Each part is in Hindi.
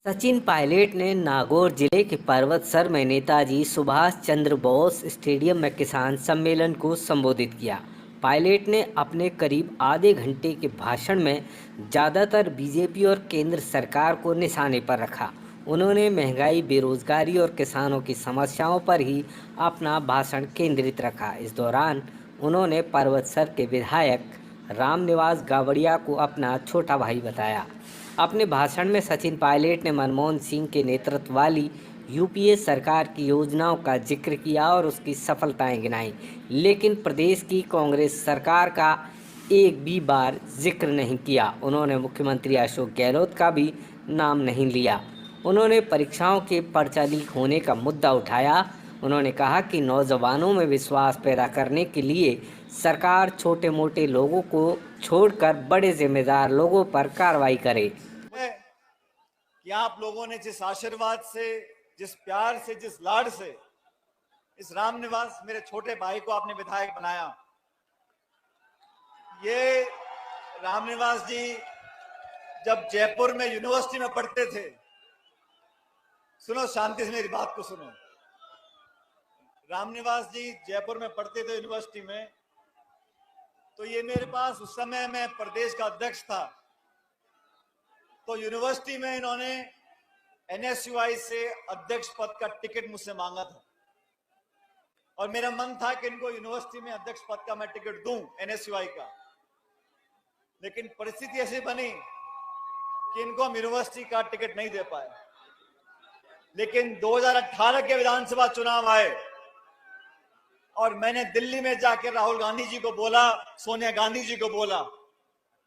सचिन पायलट ने नागौर जिले के पर्वतसर में नेताजी सुभाष चंद्र बोस स्टेडियम में किसान सम्मेलन को संबोधित किया। पायलट ने अपने करीब आधे घंटे के भाषण में ज़्यादातर बीजेपी और केंद्र सरकार को निशाने पर रखा। उन्होंने महंगाई, बेरोजगारी और किसानों की समस्याओं पर ही अपना भाषण केंद्रित रखा। इस दौरान उन्होंने पर्वतसर के विधायक रामनिवास गावड़िया को अपना छोटा भाई बताया। अपने भाषण में सचिन पायलट ने मनमोहन सिंह के नेतृत्व वाली यूपीए सरकार की योजनाओं का जिक्र किया और उसकी सफलताएं गिनाई, लेकिन प्रदेश की कांग्रेस सरकार का एक भी बार जिक्र नहीं किया। उन्होंने मुख्यमंत्री अशोक गहलोत का भी नाम नहीं लिया। उन्होंने परीक्षाओं के पर्चा लीक होने का मुद्दा उठाया। उन्होंने कहा कि नौजवानों में विश्वास पैदा करने के लिए सरकार छोटे मोटे लोगों को छोड़कर बड़े जिम्मेदार लोगों पर कार्रवाई करे। कि आप लोगों ने जिस आशीर्वाद से, जिस प्यार से, जिस लाड से इस रामनिवास मेरे छोटे भाई को आपने विधायक बनाया। ये रामनिवास जी जब जयपुर में यूनिवर्सिटी में पढ़ते थे, सुनो शांति से मेरी बात को सुनो। रामनिवास जी जयपुर में पढ़ते थे यूनिवर्सिटी में, तो ये मेरे पास उस समय मैं प्रदेश का अध्यक्ष था, तो यूनिवर्सिटी में इन्होंने एनएसयूआई से अध्यक्ष पद का टिकट मुझसे मांगा था और मेरा मन था कि इनको यूनिवर्सिटी में अध्यक्ष पद का मैं टिकट दूं एनएसयूआई का, लेकिन परिस्थिति ऐसी बनी कि इनको हम यूनिवर्सिटी का टिकट नहीं दे पाए। लेकिन 2018 के विधानसभा चुनाव आए और मैंने दिल्ली में जाकर राहुल गांधी जी को बोला, सोनिया गांधी जी को बोला,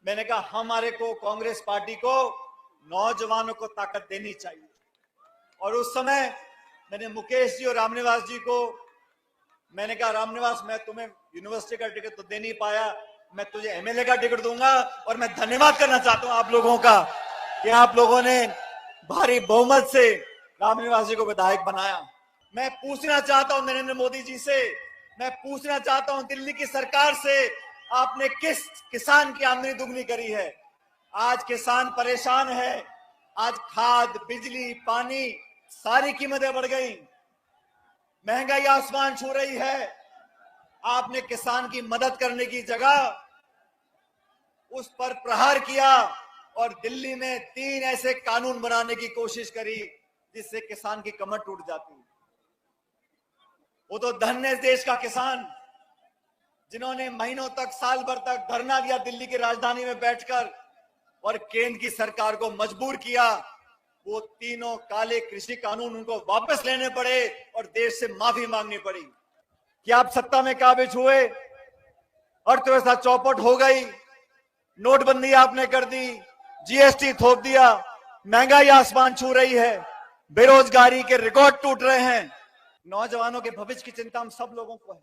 मैंने कहा हमारे को कांग्रेस पार्टी को नौजवानों को ताकत देनी चाहिए। और उस समय मैंने मुकेश जी और रामनिवास जी को मैंने कहा, रामनिवास मैं तुम्हें यूनिवर्सिटी का टिकट तो दे नहीं पाया, मैं तुझे एमएलए का टिकट दूंगा। और मैं धन्यवाद करना चाहता हूं आप लोगों का कि आप लोगों ने भारी बहुमत से रामनिवास जी को विधायक बनाया। मैं पूछना चाहता हूं नरेंद्र मोदी जी से, मैं पूछना चाहता हूं दिल्ली की सरकार से, आपने किस किसान की आमदनी दुगनी करी है? आज किसान परेशान है। आज खाद, बिजली, पानी सारी कीमतें बढ़ गई, महंगाई आसमान छू रही है। आपने किसान की मदद करने की जगह उस पर प्रहार किया और दिल्ली में 3 ऐसे कानून बनाने की कोशिश करी जिससे किसान की कमर टूट जाती। वो तो धन्य देश का किसान जिन्होंने महीनों तक, साल भर तक धरना दिया दिल्ली की राजधानी में बैठकर और केंद्र की सरकार को मजबूर किया। वो तीनों काले कृषि कानून उनको वापस लेने पड़े और देश से माफी मांगनी पड़ी। कि आप सत्ता में काबिज हुए, अर्थव्यवस्था चौपट हो गई, नोटबंदी आपने कर दी, जीएसटी थोप दिया, महंगाई आसमान छू रही है, बेरोजगारी के रिकॉर्ड टूट रहे हैं। नौजवानों के भविष्य की चिंता हम सब लोगों को है।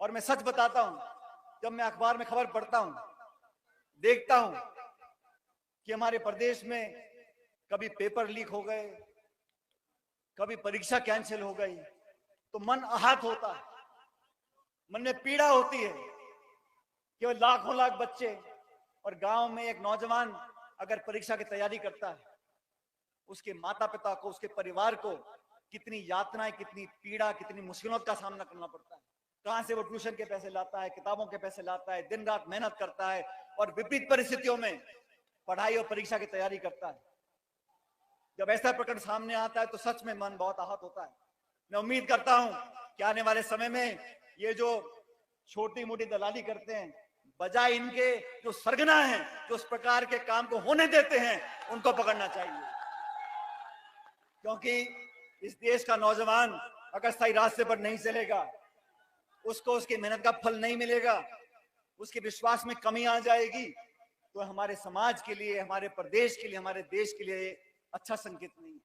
और मैं सच बताता हूं, जब मैं अखबार में खबर पढ़ता हूं, देखता हूं कि हमारे प्रदेश में कभी पेपर लीक हो गए, कभी परीक्षा कैंसिल हो गई, तो मन आहत होता है, मन में पीड़ा होती है कि वो लाखों लाख बच्चे और गांव में एक नौजवान अगर परीक्षा की तैयारी करता है, उसके माता पिता को, उसके परिवार को कितनी यातनाएं, कितनी पीड़ा, कितनी मुश्किलों का सामना करना पड़ता है। कहां से वो ट्यूशन के पैसे लाता है, किताबों के पैसे लाता है, दिन रात मेहनत करता है और विपरीत परिस्थितियों में पढ़ाई और परीक्षा की तैयारी करता है। जब ऐसा प्रकरण सामने आता है तो सच में मन बहुत आहत होता है। मैं उम्मीद करता हूं कि आने वाले समय में ये जो छोटी मोटी दलाली करते हैं, बजाय इनके जो सरगना हैं, जो उस प्रकार के काम को होने देते हैं, उनको पकड़ना चाहिए। क्योंकि इस देश का नौजवान अगर सही रास्ते पर नहीं चलेगा, उसको उसकी मेहनत का फल नहीं मिलेगा, उसके विश्वास में कमी आ जाएगी, तो हमारे समाज के लिए, हमारे प्रदेश के लिए, हमारे देश के लिए अच्छा संकेत नहीं।